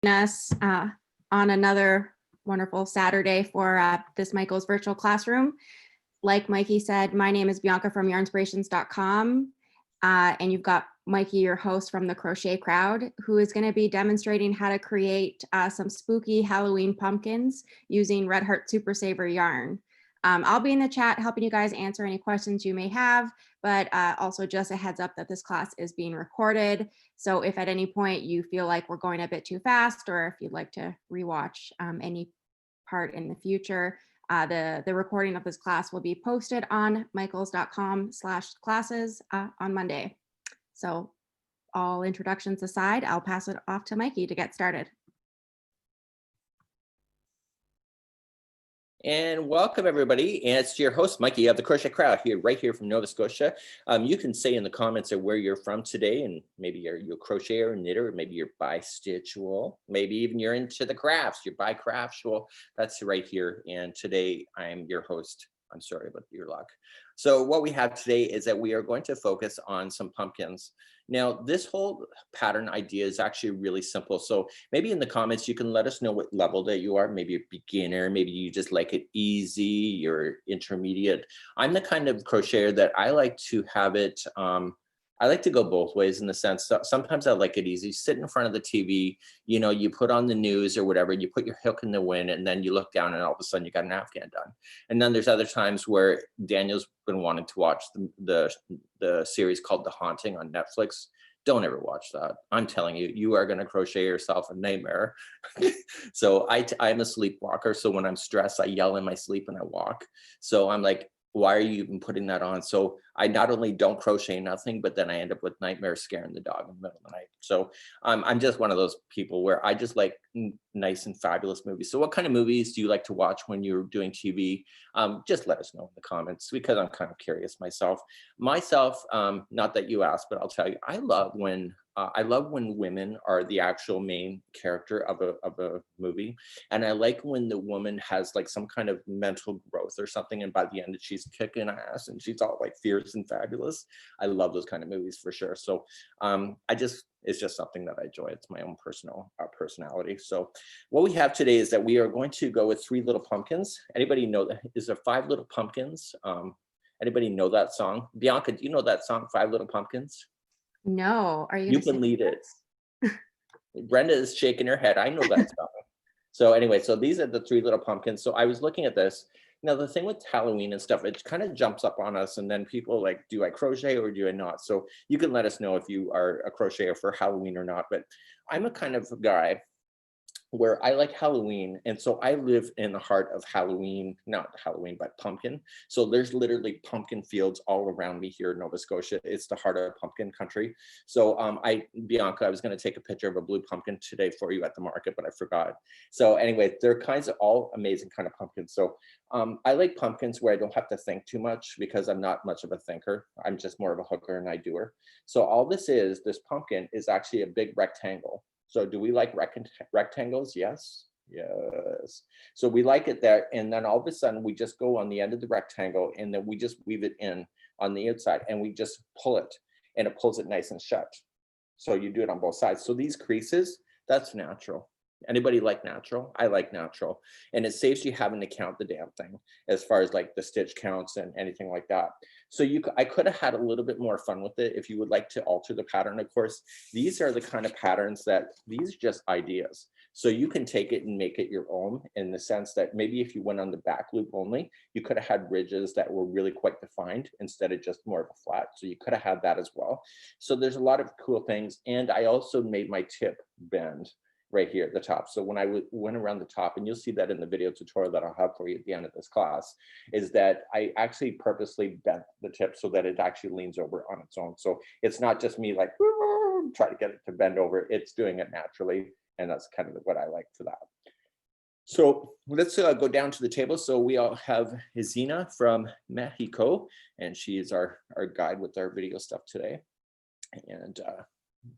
us on another wonderful Saturday for this Michael's virtual classroom. Like Mikey said, my name is Bianca from yarnspirations.com, and you've got Mikey, your host from the Crochet Crowd, who is going to be demonstrating how to create some spooky Halloween pumpkins using Red Heart Super Saver yarn. I'll be in the chat helping you guys answer any questions you may have, but also just a heads up that this class is being recorded. So if at any point you feel like we're going a bit too fast, or if you'd like to rewatch any part in the future, the recording of this class will be posted on michaels.com/classes on Monday. So all introductions aside, I'll pass it off to Mikey to get started. And welcome everybody, and it's your host Mikey of the Crochet Crowd here, right here from Nova Scotia. You can say in the comments of where you're from today, and maybe you're a crocheter or knitter, or maybe you're bi-stitchual, maybe even you're into the crafts, you're bi-craftual. That's right here. And today I'm your host. I'm sorry about your luck. So what we have today is that we are going to focus on some pumpkins. Now, this whole pattern idea is actually really simple. So maybe in the comments, you can let us know what level that you are. Maybe a beginner, maybe you just like it easy, you're intermediate. I'm the kind of crocheter that I like to have it, I like to go both ways in the sense that sometimes I like it easy, sit in front of the TV, you know, you put on the news or whatever, you put your hook in the wind, and then you look down and all of a sudden you got an Afghan done. And then there's other times where Daniel's been wanting to watch the series called The Haunting on Netflix. Don't ever watch that. I'm telling you, you are going to crochet yourself a nightmare. So I'm a sleepwalker. So when I'm stressed, I yell in my sleep and I walk. So I'm like, why are you even putting that on? So I not only don't crochet nothing, but then I end up with nightmares scaring the dog in the middle of the night. So I'm just one of those people where I just like nice and fabulous movies. So what kind of movies do you like to watch when you're doing TV? Just let us know in the comments, because I'm kind of curious myself. Not that you asked, but I'll tell you, I love when women are the actual main character of a movie. And I like when the woman has like some kind of mental growth or something, and by the end she's kicking ass and she's all like fierce and fabulous. I love those kind of movies for sure. So it's just something that I enjoy. It's my own personal personality. So what we have today is that we are going to go with 3 Little Pumpkins. Anybody know that? Is there 5 Little Pumpkins? Anybody know that song? Bianca, do you know that song, 5 Little Pumpkins? No, are you? You can lead it. Brenda is shaking her head. I know that song. So anyway, so these are the 3 Little Pumpkins. So I was looking at this. Now the thing with Halloween and stuff, it kind of jumps up on us, and then people like, do I crochet or do I not? So you can let us know if you are a crocheter for Halloween or not. But I'm a kind of guy where I like Halloween. And so I live in the heart of Halloween, not Halloween, but pumpkin. So there's literally pumpkin fields all around me here in Nova Scotia. It's the heart of pumpkin country. So Bianca, I was going to take a picture of a blue pumpkin today for you at the market, but I forgot. So anyway, they're kinds of all amazing kind of pumpkins. So I like pumpkins where I don't have to think too much, because I'm not much of a thinker. I'm just more of a hooker and I doer. So all this pumpkin is actually a big rectangle. So do we like rectangles? Yes. Yes. So we like it there. And then all of a sudden we just go on the end of the rectangle, and then we just weave it in on the outside, and we just pull it, and it pulls it nice and shut. So you do it on both sides. So these creases, that's natural. Anybody like natural? I like natural. And it saves you having to count the damn thing as far as like the stitch counts and anything like that. So I could have had a little bit more fun with it if you would like to alter the pattern. Of course, these are the kind of patterns these are just ideas. So you can take it and make it your own, in the sense that maybe if you went on the back loop only, you could have had ridges that were really quite defined instead of just more of a flat. So you could have had that as well. So there's a lot of cool things. And I also made my tip bend right here at the top. So when I went around the top, and you'll see that in the video tutorial that I'll have for you at the end of this class, is that I actually purposely bent the tip so that it actually leans over on its own. So it's not just me like try to get it to bend over, it's doing it naturally. And that's kind of what I like for that. So let's go down to the table. So we all have Zina from Mexico, and she is our guide with our video stuff today. And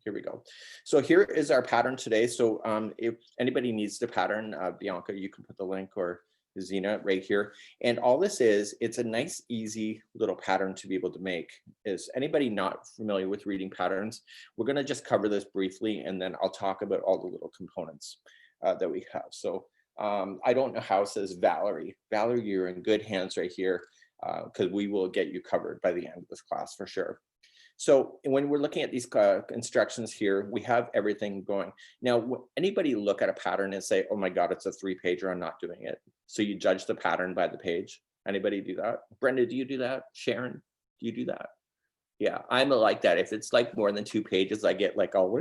here we go. So here is our pattern today. So if anybody needs the pattern, Bianca, you can put the link, or Zena right here. And all this is, it's a nice, easy little pattern to be able to make. Is anybody not familiar with reading patterns? We're going to just cover this briefly, and then I'll talk about all the little components that we have. So I don't know how, says Valerie. Valerie, you're in good hands right here, because we will get you covered by the end of this class for sure. So when we're looking at these instructions here, we have everything going. Now, anybody look at a pattern and say, oh my God, it's a 3-pager, I'm not doing it. So you judge the pattern by the page. Anybody do that? Brenda, do you do that? Sharon, do you do that? Yeah, I'm like that. If it's like more than 2 pages, I get like all.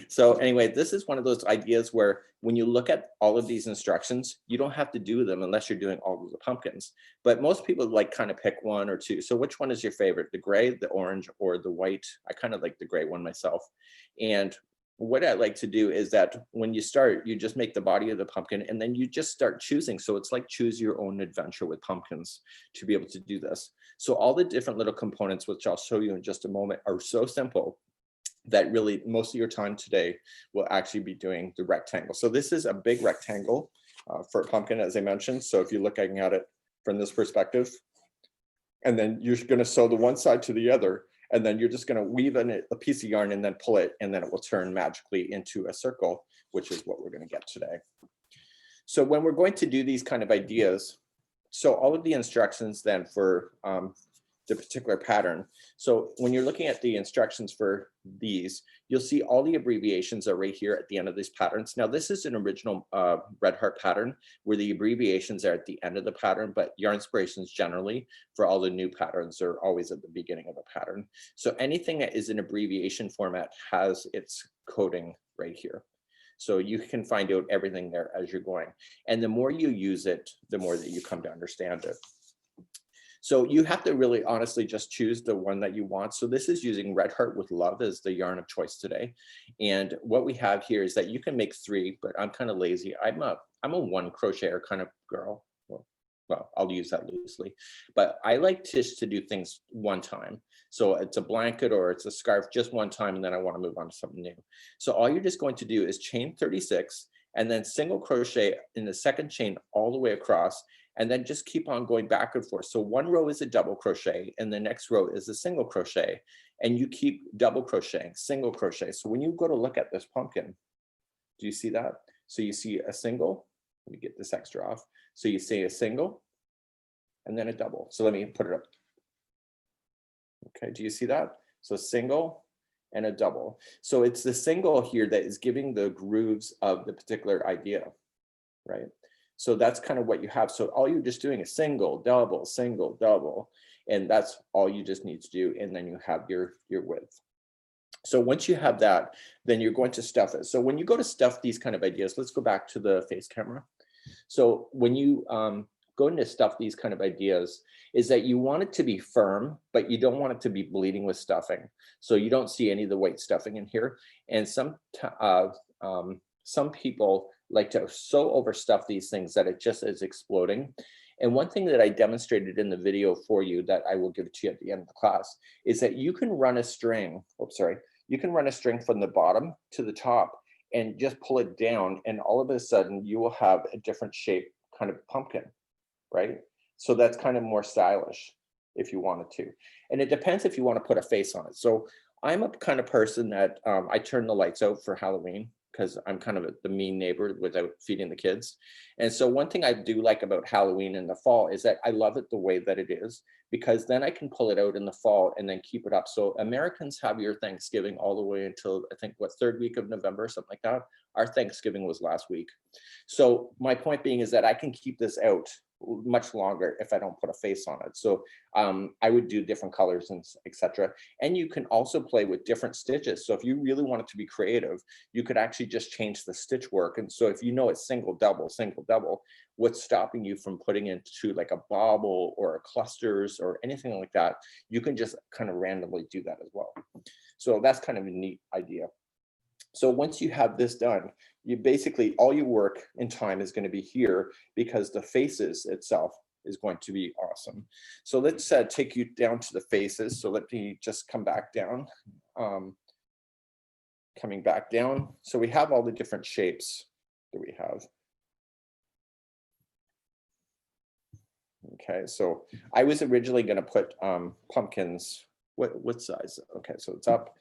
So anyway, this is one of those ideas where when you look at all of these instructions, you don't have to do them unless you're doing all of the pumpkins. But most people like kind of pick 1 or 2. So which one is your favorite? The gray, the orange, or the white? I kind of like the gray one myself. And what I like to do is that when you start, you just make the body of the pumpkin and then you just start choosing. So it's like choose your own adventure with pumpkins to be able to do this. So all the different little components, which I'll show you in just a moment, are so simple that really most of your time today will actually be doing the rectangle. So this is a big rectangle for a pumpkin, as I mentioned. So if you're looking at it from this perspective, and then you're going to sew the one side to the other, and then you're just going to weave in a piece of yarn and then pull it, and then it will turn magically into a circle, which is what we're going to get today. So when we're going to do these kind of ideas, so all of the instructions then for the particular pattern. So when you're looking at the instructions for these, you'll see all the abbreviations are right here at the end of these patterns. Now this is an original Red Heart pattern where the abbreviations are at the end of the pattern, but Yarn Inspirations generally for all the new patterns are always at the beginning of a pattern. So anything that is in abbreviation format has its coding right here. So you can find out everything there as you're going. And the more you use it, the more that you come to understand it. So you have to really honestly just choose the one that you want. So this is using Red Heart with Love as the yarn of choice today. And what we have here is that you can make 3, but I'm kind of lazy. I'm a 1 crocheter kind of girl. Well, I'll use that loosely, but I like just to do things one time. So it's a blanket or it's a scarf just one time, and then I want to move on to something new. So all you're just going to do is chain 36 and then single crochet in the second chain all the way across, and then just keep on going back and forth. So one row is a double crochet and the next row is a single crochet, and you keep double crocheting, single crochet. So when you go to look at this pumpkin, do you see that? So you see a single, let me get this extra off. So you see a single and then a double. So let me put it up. Okay, do you see that? So single and a double. So it's the single here that is giving the grooves of the particular idea, right? So that's kind of what you have. So all you're just doing is single, double, and that's all you just need to do. And then you have your width. So once you have that, then you're going to stuff it. So when you go to stuff these kind of ideas, let's go back to the face camera. So when you go into stuff these kind of ideas, is that you want it to be firm, but you don't want it to be bleeding with stuffing. So you don't see any of the white stuffing in here. And some people like to so overstuff these things that it just is exploding. And one thing that I demonstrated in the video for you that I will give to you at the end of the class is that you can run a string, you can run a string from the bottom to the top and just pull it down, and all of a sudden you will have a different shape kind of pumpkin, right? So that's kind of more stylish if you wanted to. And it depends if you want to put a face on it. So I'm a kind of person that I turn the lights out for Halloween because I'm kind of the mean neighbor without feeding the kids. And so one thing I do like about Halloween in the fall is that I love it the way that it is, because then I can pull it out in the fall and then keep it up. So Americans have your Thanksgiving all the way until I think what, 3rd week of November, something like that. Our Thanksgiving was last week. So my point being is that I can keep this out much longer if I don't put a face on it. So I would do different colors and etc. And you can also play with different stitches. So if you really want it to be creative, you could actually just change the stitch work. And so if you know it's single, double, what's stopping you from putting into like a bobble or a clusters or anything like that, you can just kind of randomly do that as well. So that's kind of a neat idea. So once you have this done, you basically, all your work in time is going to be here because the faces itself is going to be awesome. So let's take you down to the faces. So let me just come back down. Coming back down. So we have all the different shapes that we have. Okay, so I was originally going to put pumpkins. What size? Okay, so it's up.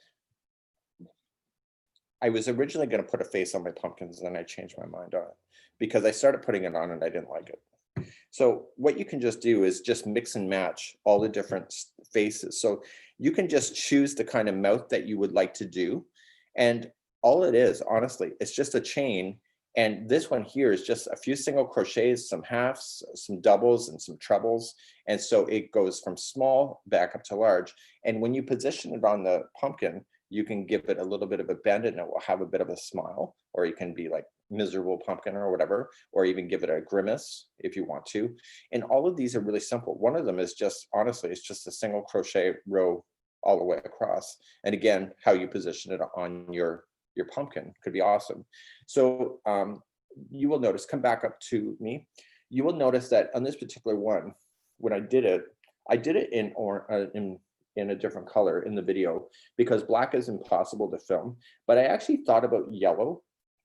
I was originally going to put a face on my pumpkins, and then I changed my mind on it because I started putting it on and I didn't like it. So what you can just do is just mix and match all the different faces. So you can just choose the kind of mouth that you would like to do. And all it is, honestly, it's just a chain. And this one here is just a few single crochets, some halves, some doubles, and some trebles. And so it goes from small back up to large. And when you position it on the pumpkin, you can give it a little bit of a bend and it will have a bit of a smile, or you can be like miserable pumpkin or whatever, or even give it a grimace if you want to. And all of these are really simple. One of them is just, honestly, it's just a single crochet row all the way across. And again, how you position it on your pumpkin could be awesome. So you will notice, come back up to me, you will notice that on this particular one, when I did it in a different color in the video because black is impossible to film. But I actually thought about yellow,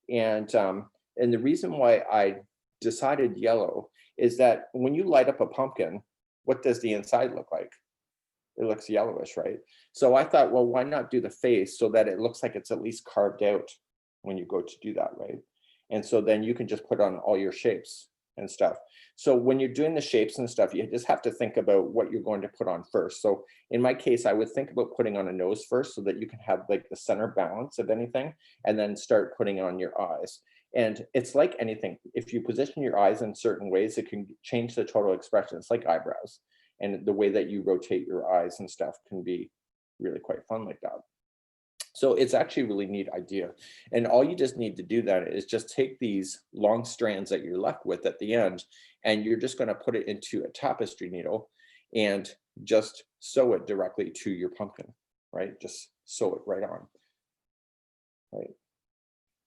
and the reason why I decided yellow is that when you light up a pumpkin, what does the inside look like? It looks yellowish, right? So I thought, well, why not do the face so that it looks like it's at least carved out when you go to do that, right? And so then you can just put on all your shapes and stuff. So when you're doing the shapes and stuff, you just have to think about what you're going to put on first. So in my case, I would think about putting on a nose first so that you can have like the center balance of anything, and then start putting on your eyes. And it's like anything. If you position your eyes in certain ways, it can change the total expression. It's like eyebrows. And the way that you rotate your eyes and stuff can be really quite fun like that. So it's actually a really neat idea. And all you just need to do then is just take these long strands that you're left with at the end, and you're just going to put it into a tapestry needle and just sew it directly to your pumpkin, right? Just sew it right on, right?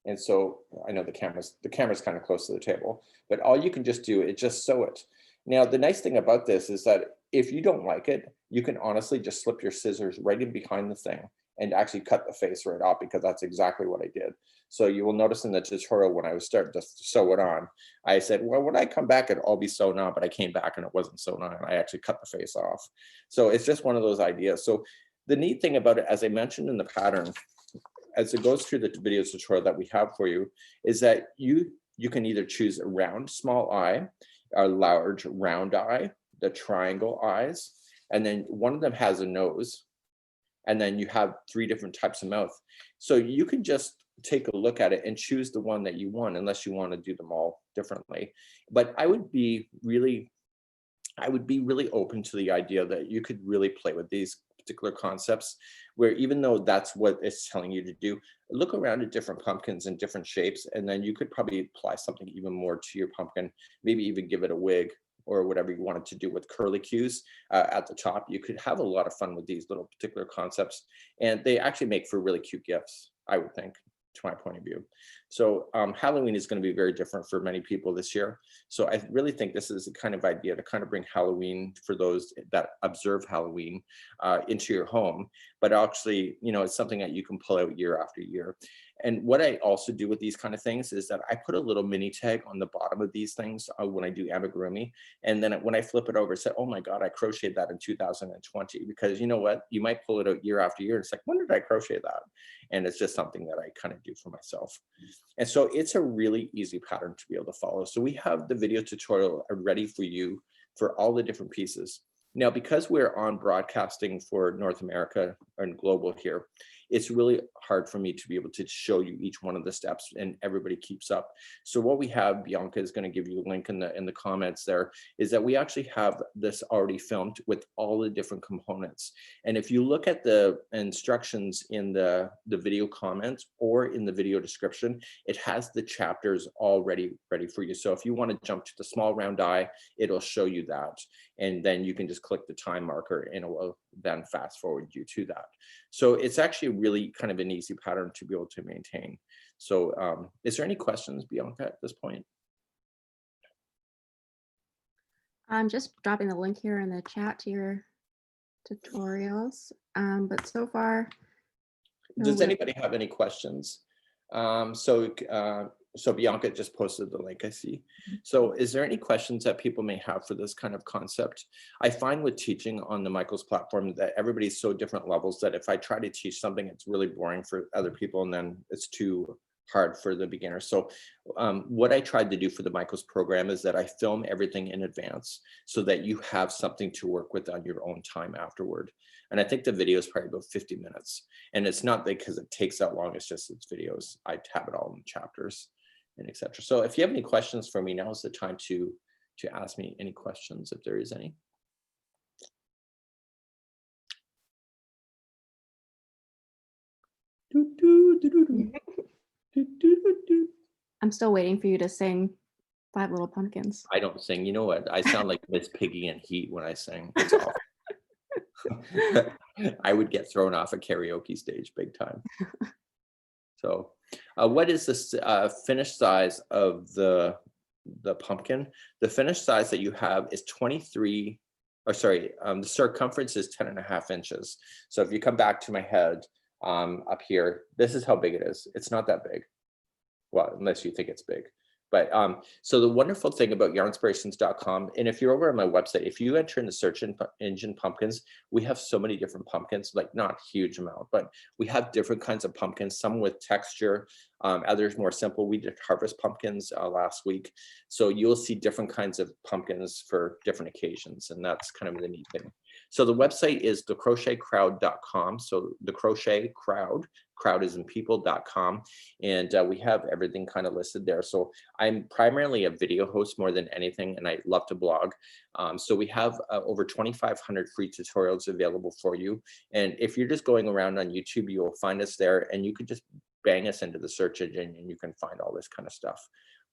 And so I know the camera's kind of close to the table, but all you can just do is just sew it. Now, the nice thing about this is that if you don't like it, you can honestly just slip your scissors right in behind the thing and actually cut the face right off, because that's exactly what I did. So you will notice in the tutorial when I was starting to sew it on, I said, well, when I come back, it'll all be sewn on, but I came back and it wasn't sewn on. I actually cut the face off. So it's just one of those ideas. So the neat thing about it, as I mentioned in the pattern, as it goes through the video tutorial that we have for you, is that you can either choose a round small eye, a large round eye, the triangle eyes, and then one of them has a nose, and then you have 3 different types of mouth. So you can just take a look at it and choose the one that you want, unless you want to do them all differently. But I would be really open to the idea that you could really play with these particular concepts, where even though that's what it's telling you to do, look around at different pumpkins in different shapes, and then you could probably apply something even more to your pumpkin, maybe even give it a wig or whatever you wanted to do with curly cues at the top. You could have a lot of fun with these little particular concepts, and they actually make for really cute gifts, I would think, to my point of view. So Halloween is going to be very different for many people this year. So I really think this is a kind of idea to kind of bring Halloween, for those that observe Halloween, into your home. But actually, it's something that you can pull out year after year. And what I also do with these kind of things is that I put a little mini tag on the bottom of these things when I do amigurumi. And then when I flip it over, say, oh my God, I crocheted that in 2020. Because you know what? You might pull it out year after year. It's like, when did I crochet that? And it's just something that I kind of do for myself. And so it's a really easy pattern to be able to follow. So we have the video tutorial ready for you for all the different pieces. Now, because we're on broadcasting for North America and global here, it's really hard for me to be able to show you each one of the steps, and everybody keeps up. So what we have, Bianca is going to give you a link in the comments there, is that we actually have this already filmed with all the different components. And if you look at the instructions in the video comments or in the video description, it has the chapters already ready for you. So if you want to jump to the small round eye, it'll show you that. And then you can just click the time marker and it will then fast forward you to that. So it's actually really kind of an easy pattern to be able to maintain. So is there any questions, Bianca, at this point? I'm just dropping the link here in the chat to your tutorials. But so far, Does anybody have any questions? So Bianca just posted the link, I see. So is there any questions that people may have for this kind of concept? I find with teaching on the Michaels platform that everybody's so different levels that if I try to teach something, it's really boring for other people and then it's too hard for the beginner. So what I tried to do for the Michaels program is that I film everything in advance so that you have something to work with on your own time afterward. And I think the video is probably about 50 minutes. And it's not because it takes that long, it's just it's videos. I have it all in chapters and etc. So if you have any questions for me, now is the time to ask me any questions if there is any. I'm still waiting for you to sing Five Little Pumpkins. I don't sing. You know what? I sound like Miss Piggy in Heat when I sing. It's awful. I would get thrown off a karaoke stage big time. So what is the finished size of the pumpkin? The finished size that you have is 23, or sorry, the circumference is 10.5 inches. So if you come back to my head up here, this is how big it is. It's not that big. Well, unless you think it's big. But so the wonderful thing about yarnspirations.com, and if you're over on my website, if you enter in the search engine pumpkins, we have so many different pumpkins, like not huge amount, but we have different kinds of pumpkins, some with texture, others more simple. We did harvest pumpkins last week. So you'll see different kinds of pumpkins for different occasions. And that's kind of the neat thing. So the website is thecrochetcrowd.com. So the crochet crowd is in people.com. And we have everything kind of listed there. So I'm primarily a video host more than anything, and I love to blog. So we have over 2,500 free tutorials available for you. And if you're just going around on YouTube, you will find us there, and you could just bang us into the search engine and you can find all this kind of stuff.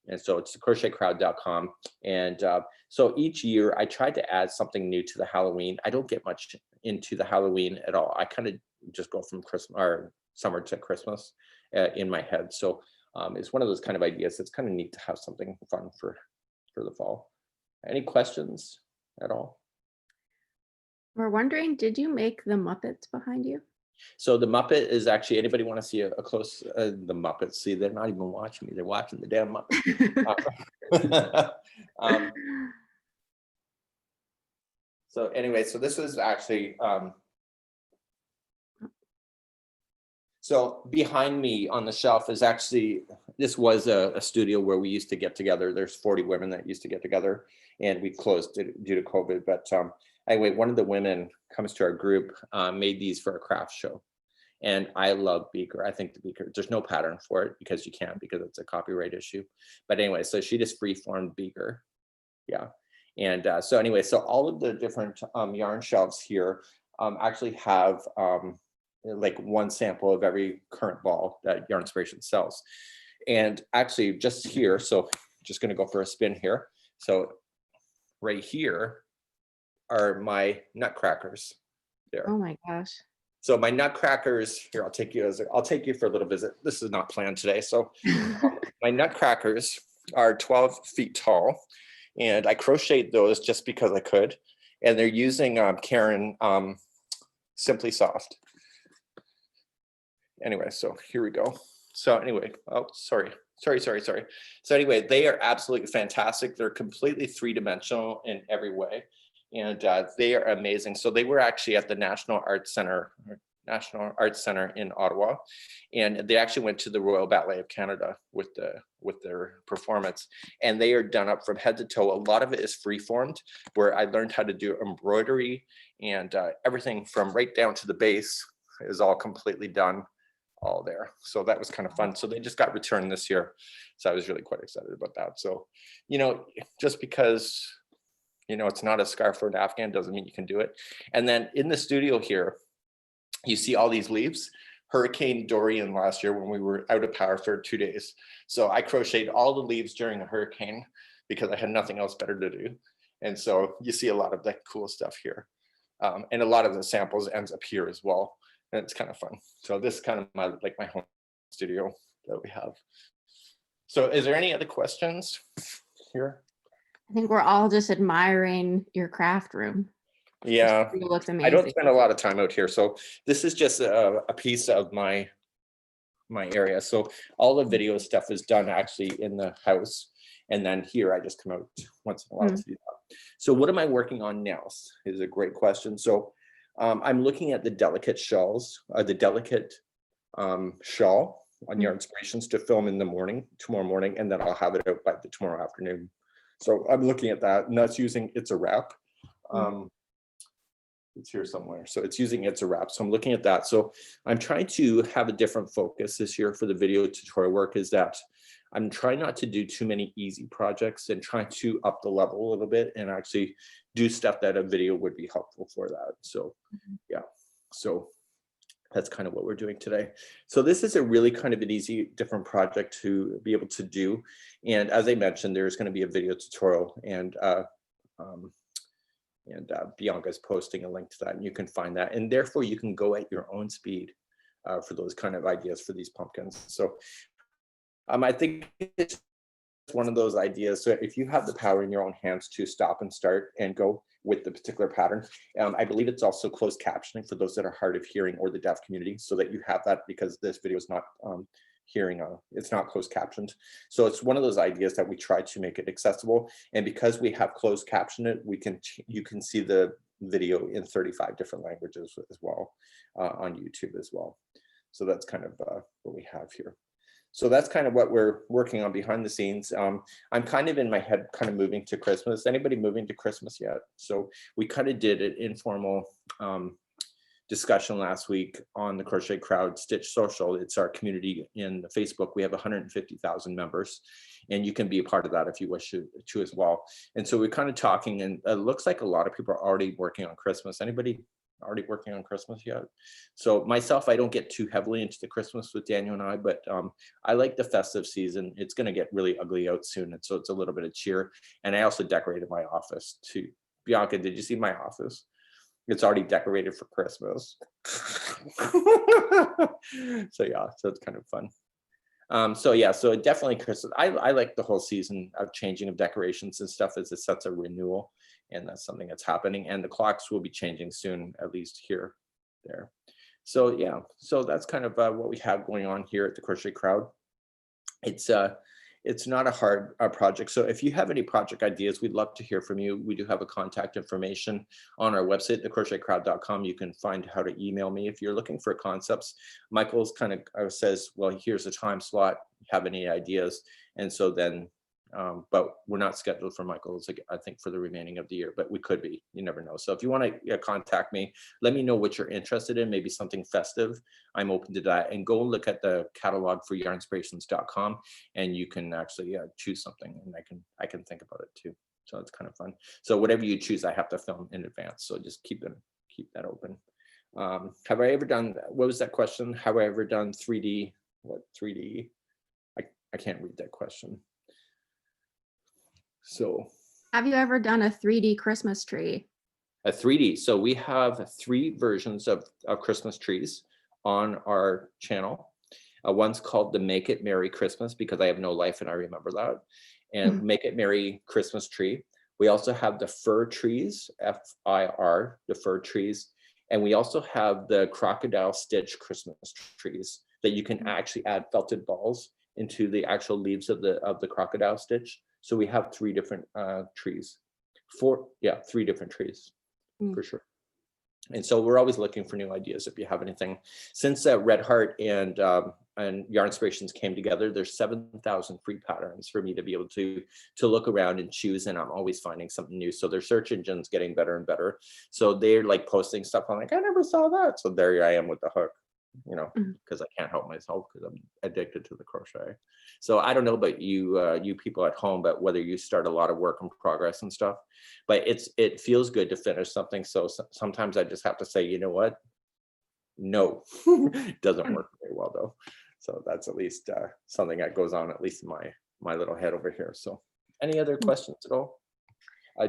And so it's crochetcrowd.com. And so each year I tried to add something new to the Halloween. I don't get much into the Halloween at all. I kind of just go from Christmas or summer to Christmas in my head. So it's one of those kind of ideas. It's kind of neat to have something fun for the fall. Any questions at all? We're wondering, did you make the Muppets behind you? So the Muppet is actually, anybody want to see a close, the Muppets? See, they're not even watching me. They're watching the damn Muppet. So anyway, so this is actually, so behind me on the shelf is actually, this was a studio where we used to get together. There's 40 women that used to get together, and we closed due to COVID. But anyway, one of the women comes to our group, made these for a craft show. And I love beaker. I think the beaker, there's no pattern for it because you can't, because it's a copyright issue. But anyway, so she just free-formed beaker. Yeah. And so anyway, so all of the different yarn shelves here actually have like one sample of every current ball that Yarn Inspiration sells. And actually just here, so just going to go for a spin here. So right here are my nutcrackers there. Oh my gosh. So my nutcrackers here, I'll take you for a little visit. This is not planned today. So my nutcrackers are 12 feet tall, and I crocheted those just because I could. And they're using Karen Simply Soft. Anyway, so here we go. So anyway, oh, sorry. So anyway, they are absolutely fantastic. They're completely three-dimensional in every way. And they are amazing. So they were actually at the National Arts Center in Ottawa, and they actually went to the Royal Ballet of Canada with their performance. And they are done up from head to toe. A lot of it is free-formed, where I learned how to do embroidery, and everything from right down to the base is all completely done, all there. So that was kind of fun. So they just got returned this year. So I was really quite excited about that. So, you know, just because, you know, it's not a scarf or an Afghan doesn't mean you can do it. And then in the studio here, you see all these leaves. Hurricane Dorian last year, when we were out of power for 2 days. So I crocheted all the leaves during a hurricane because I had nothing else better to do. And so you see a lot of that cool stuff here. And a lot of the samples ends up here as well. And it's kind of fun. So this is kind of my home studio that we have. So is there any other questions here? I think we're all just admiring your craft room. Yeah, It looks amazing. I don't spend a lot of time out here. So this is just a piece of my my area. So all the video stuff is done actually in the house. And then here I just come out once in a while to do that. So what am I working on now is a great question. So I'm looking at the delicate shells, the delicate shawl on Yarn Inspirations to film in the morning, tomorrow morning, and then I'll have it out by the tomorrow afternoon. So I'm looking at that, and that's using It's a Wrap. It's here somewhere. So it's using It's a Wrap. So I'm looking at that. So I'm trying to have a different focus this year for the video tutorial work, is that I'm trying not to do too many easy projects and trying to up the level a little bit and actually do stuff that a video would be helpful for that. So yeah, so that's kind of what we're doing today. So this is a really kind of an easy, different project to be able to do. And as I mentioned, there's going to be a video tutorial, and Bianca's posting a link to that, and you can find that. And therefore, you can go at your own speed for those kind of ideas for these pumpkins. So I think it's one of those ideas. So if you have the power in your own hands to stop and start and go with the particular pattern, I believe it's also closed captioning for those that are hard of hearing or the deaf community, so that you have that, because this video is not it's not closed captioned. So it's one of those ideas that we try to make it accessible. And because we have closed captioned it, you can see the video in 35 different languages as well on YouTube as well. So that's kind of what we have here. So that's kind of what we're working on behind the scenes. I'm kind of in my head kind of moving to Christmas. Anybody moving to Christmas yet? So we kind of did an informal discussion last week on the Crochet Crowd Stitch Social. It's our community in Facebook. We have 150,000 members, and you can be a part of that if you wish to as well. And so we're kind of talking, and it looks like a lot of people are already working on Christmas. Anybody already working on Christmas yet? So myself, I don't get too heavily into the Christmas with Daniel and I, but I like the festive season. It's going to get really ugly out soon, and so it's a little bit of cheer. And I also decorated my office too. Bianca, did you see my office? It's already decorated for Christmas. So yeah, so it's kind of fun. So yeah, so definitely Christmas. I like the whole season of changing of decorations and stuff as a sense of renewal, and that's something that's happening. And the clocks will be changing soon, at least here, there. So yeah, so that's kind of what we have going on here at the Crochet Crowd. It's not a hard project. So if you have any project ideas, we'd love to hear from you. We do have a contact information on our website, thecrochetcrowd.com. You can find how to email me if you're looking for concepts. Michael's kind of says, well, here's a time slot. Have any ideas? And so then, but we're not scheduled for Michael's, I think, for the remaining of the year, but we could be. You never know. So if you want to contact me, let me know what you're interested in, maybe something festive. I'm open to that. And go look at the catalog for yarnspirations.com, and you can actually choose something, and I can think about it too. So it's kind of fun. So whatever you choose, I have to film in advance. So just keep that open. Have I ever done, what was that question? Have I ever done 3D? What 3D? I can't read that question. So have you ever done a 3D Christmas tree? A 3D. So we have 3 versions of Christmas trees on our channel. One's called the Make It Merry Christmas, because I have no life and I remember that. And Make It Merry Christmas tree. We also have the fir trees, FIR, the fir trees. And we also have the crocodile stitch Christmas trees that you can actually add felted balls into the actual leaves of the crocodile stitch. So we have 3 different trees. 3 different trees for sure. And so we're always looking for new ideas if you have anything. Since Red Heart and Yarn Inspirations came together, there's 7,000 free patterns for me to be able to look around and choose, and I'm always finding something new. So their search engine's getting better and better. So they're like posting stuff. I'm like, I never saw that. So there I am with the hook, you know, because I can't help myself because I'm addicted to the crochet. So I don't know about you people at home, but whether you start a lot of work in progress and stuff, but it feels good to finish something. So sometimes I just have to say, you know what? No, it doesn't work very well though. So that's at least something that goes on, at least in my little head over here. So any other questions at all?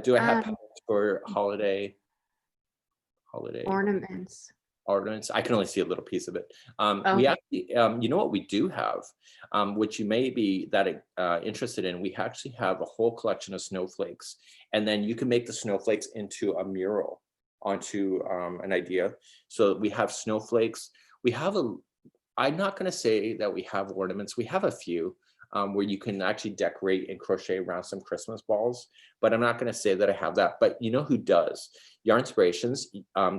Do I have for holiday ornaments? I can only see a little piece of it. We actually, you know what we do have, which you may be that interested in. We actually have a whole collection of snowflakes, and then you can make the snowflakes into a mural onto an idea. So we have snowflakes. We have I'm not going to say that we have ornaments. We have a few where you can actually decorate and crochet around some Christmas balls, but I'm not going to say that I have that. But you know who does? Yarnspirations.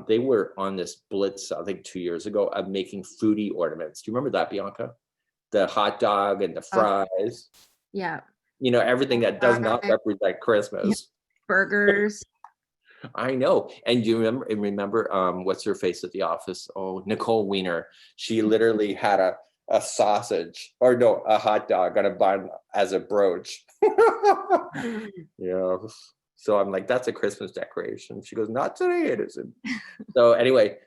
They were on this blitz, I think 2 years ago, of making foodie ornaments. Do you remember that, Bianca? The hot dog and the Oh, fries. yeah. You know, everything that does not Fries, represent Christmas. burgers. I know. And you remember what's her face at the office? Oh, Nicole Weiner. She literally had a sausage, or no, a hot dog on a bun as a brooch. Yeah. So I'm like, that's a Christmas decoration. She goes, not today, it isn't. So anyway,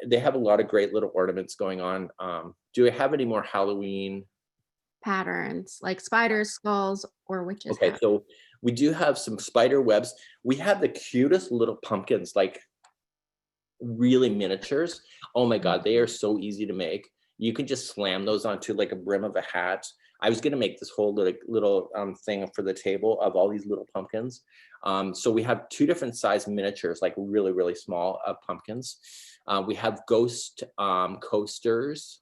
they have a lot of great little ornaments going on. Do we have any more Halloween? Patterns like spiders, skulls, or witches' Okay, hats. so we do have some spider webs. We have the cutest little pumpkins, like really miniatures. Oh my God, they are so easy to make. You can just slam those onto like a brim of a hat. I was gonna make this whole little thing for the table of all these little pumpkins. So we have two different size miniatures, like really, really small pumpkins. We have ghost coasters.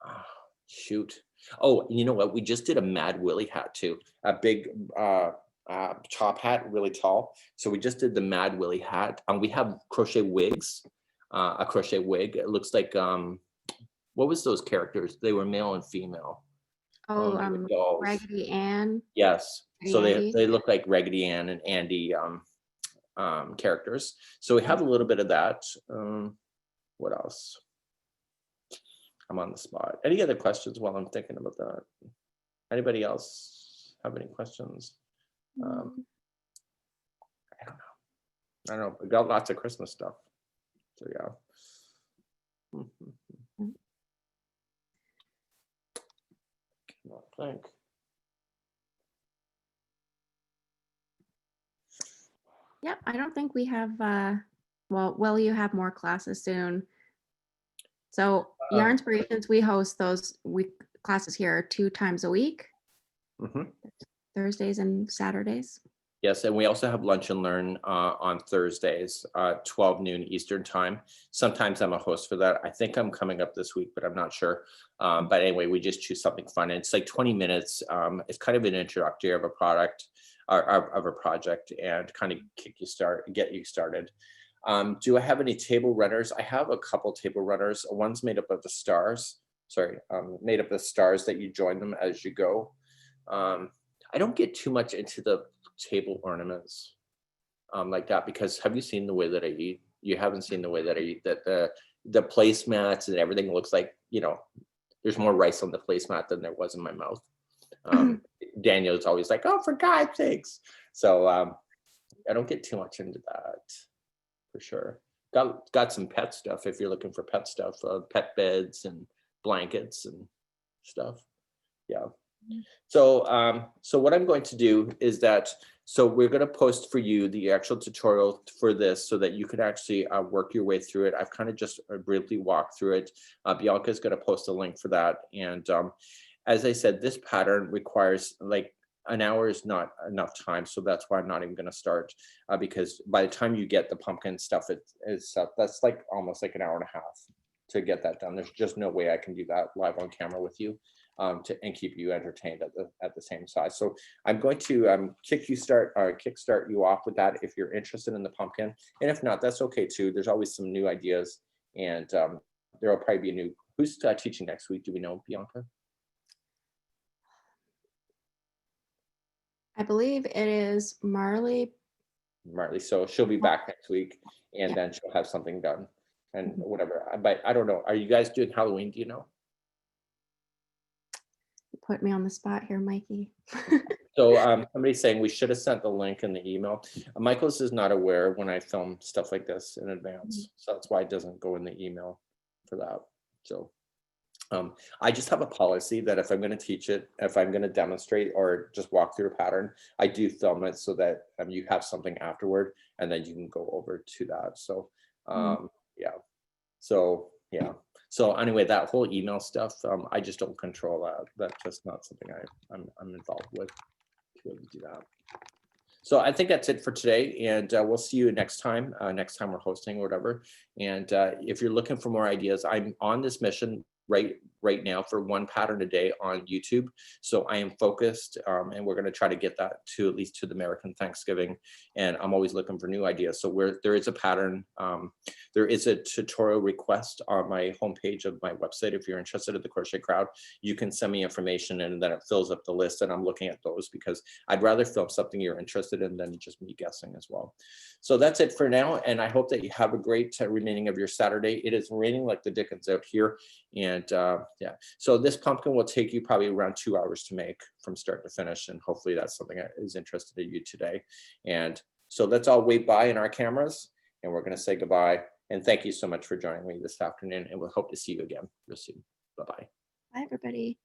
Oh, shoot. Oh, you know what? We just did a Mad Willie hat too. A big top hat, really tall. So we just did the Mad Willie hat. We have crochet wigs, a crochet wig. It looks like what was those characters? They were male and female. Oh, They were dolls. Raggedy Ann, Yes. Raggedy So Andy. they look like Raggedy Ann and Andy characters. So we have a little bit of that. What else? I'm on the spot. Any other questions while I'm thinking about that? Anybody else have any questions? I don't know. I don't know. We got lots of Christmas stuff. So yeah. I think. Yep, I don't think we have, well, will you have more classes soon? So Yarnspirations, we host those week classes here 2 times a week, Mhm. Thursdays and Saturdays. Yes, and we also have lunch and learn on Thursdays, 12 noon Eastern time. Sometimes I'm a host for that. I think I'm coming up this week, but I'm not sure. But anyway, we just choose something fun. And it's like 20 minutes. It's kind of an introductory of a product or of a project and kind of get you started. Do I have any table runners? I have a couple table runners. One's made up of the stars. Sorry, made up of the stars that you join them as you go. I don't get too much into the table ornaments like that because have you seen the way that I eat? You haven't seen the way that I eat. That the placemats and everything looks like, you know, there's more rice on the placemat than there was in my mouth. Daniel's always like, oh, for God's sakes. So I don't get too much into that for sure. Got some pet stuff if you're looking for pet stuff, pet beds and blankets and stuff. Yeah. So so what I'm going to do is that, so we're going to post for you the actual tutorial for this so that you could actually work your way through it. I've kind of just briefly walked through it. Bianca is going to post a link for that. And as I said, this pattern requires like an hour is not enough time. So that's why I'm not even going to start because by the time you get the pumpkin stuff, that's like almost like an hour and a half to get that done. There's just no way I can do that live on camera with you. And keep you entertained at the same size. So I'm going to kickstart you off with that if you're interested in the pumpkin. And if not, that's okay too. There's always some new ideas and there will probably be a new, who's teaching next week? Do we know, Bianca? I believe it is Marley. Marley, so she'll be back next week and Yeah. then she'll have something done and whatever. But I don't know, are you guys doing Halloween, do you know? Put me on the spot here, Mikey. So somebody's saying we should have sent the link in the email. Michael's is not aware when I film stuff like this in advance. So that's why it doesn't go in the email for that. So I just have a policy that if I'm going to teach it, if I'm going to demonstrate or just walk through a pattern, I do film it so that you have something afterward and then you can go over to that. So yeah. So yeah. So anyway, that whole email stuff, I just don't control that. That's just not something I'm involved with to be able to do that. So I think that's it for today, and we'll see you next time we're hosting or whatever. And if you're looking for more ideas, I'm on this mission right now for one pattern a day on YouTube. So I am focused, and we're going to try to get that to at least to the American Thanksgiving. And I'm always looking for new ideas. So where there is a pattern, there is a tutorial request on my homepage of my website. If you're interested in the Crochet Crowd, you can send me information, and then it fills up the list. And I'm looking at those because I'd rather film something you're interested in than just me guessing as well. So that's it for now. And I hope that you have a great remaining of your Saturday. It is raining like the dickens out here. And yeah, so this pumpkin will take you probably around 2 hours to make from start to finish. And hopefully that's something that is interested in you today. And so let's all wave bye in our cameras, and we're going to say goodbye. And thank you so much for joining me this afternoon. And we'll hope to see you again real soon. Bye-bye. Bye, everybody.